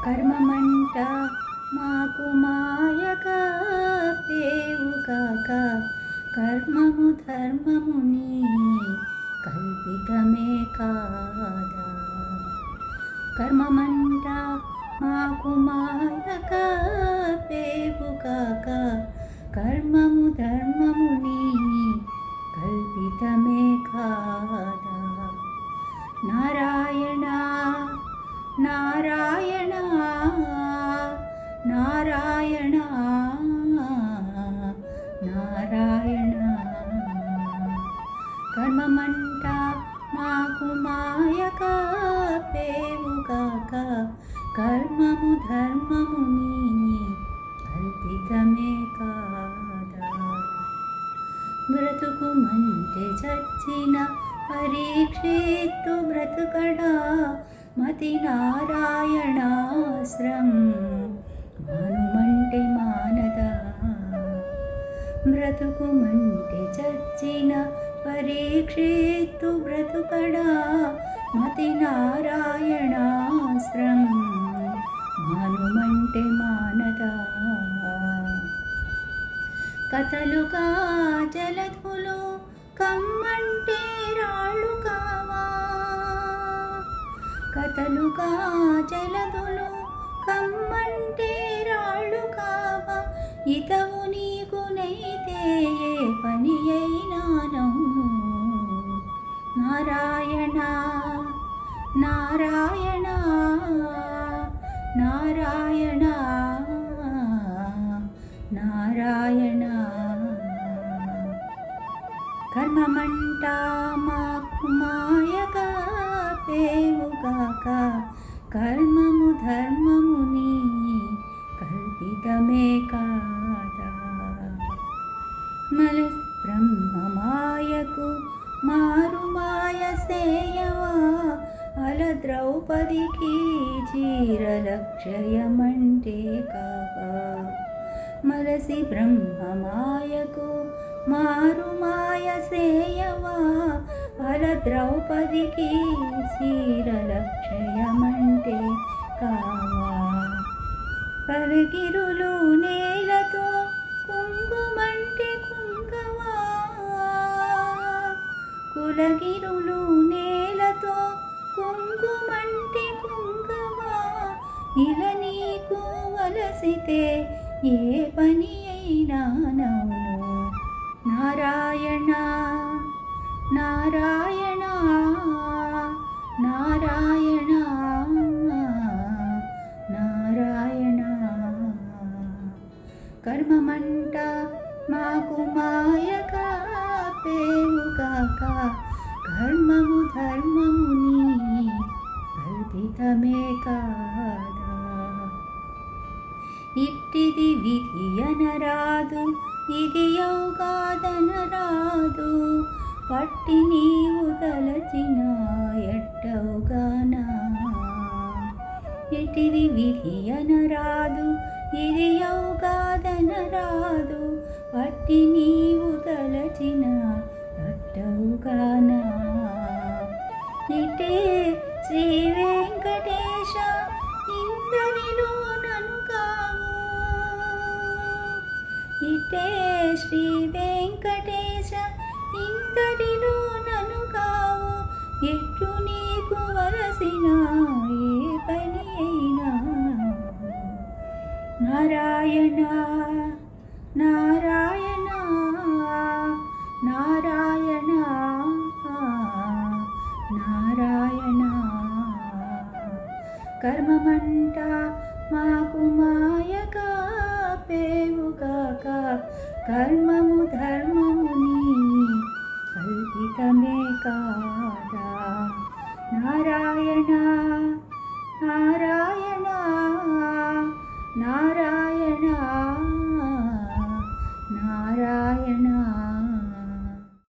కర్మమంట మాకు మాయగా పేవుగాక, కర్మము ధర్మముని కల్పితమే కాదా. కర్మమంట మాకు మాయగా పేవుగాక, కర్మము ధర్మముని కల్పితమే కాదా. నారాయణ నారాయణ నారాయణ నారాయణ. కర్మమంట మాకు మాయగా పేవుగాక, కర్మము ధర్మముని కల్పితమే కాదా. బ్రతుకుమంటే చచ్చిన పరీక్షిత్తు బ్రతుకడా, మతి నారాయణాశ్రం మానుమంటే మానదా. బ్రతుకుమంటే చచ్చిన పరీక్షిత్తు బ్రతుకడా, మతి నారాయణాశ్రం మానుమంటే మానదా. కథలుగా జలధులు కమ్మంటే రాళ్ళు కావా, కథలుగా జలధులు కమ్మంటే రాళ్ళు కావా. ఇతవు నీకునైతే ఏ పని అయినాను. నారాయణ నారాయణ నారాయణ నారాయణ. కర్మమంట మాకు మాయగా పేవుగాక, కర్మము ధర్మముని కల్పితమే కాదా. మనస్ బ్రహ్మమాయకు మారుమాయ సేయవా, అల ద్రౌపదికి చీరలక్షయమంటే కావా. మలసి బ్రహ్మమాయకు మారుమాయ సేయవా, అల ద్రౌపదికి చీరలక్షయమంటే కావా. పరగిరులు నేలతో కుంగుమంటే కుంగవా, కులగిరులు నేలతో కుంగుమంటే కుంగవా. ఇలా నీకు వలసితే ఏ పని అయినా నవ్వును. నారాయణ నారాయణ నారాయణ నారాయణ. కర్మమంట మాకు మాయగా పేవుగాక, కర్మము ధర్మముని కల్పితమే కాదా. ఇట్టిది విధి అనరాదు, ఇది యోగాదనరాదు, పట్టి నీవు తలచిన ఎట్టవుగానా. ఇటిది విధి అనరాదు, ఇది యోగాదనరాదు, పట్టి నీవు తలచిన ఎట్టవుగానా. ఇటే శ్రీ వెంకటేశ ఇందరిలో నను కావు, ఇటే శ్రీ వెంకటేశ ఇందరిలో నను కావు. ఎట్లు నీకు వలసిన ఏ పని అయినా. నారాయణ నారాయణ నారాయణ నారాయణ. కర్మమంట మాకు మాయగా పేవుగాక, కర్మము ధర్మముని కల్పితమే కాదా. నారాయణ నారాయణ.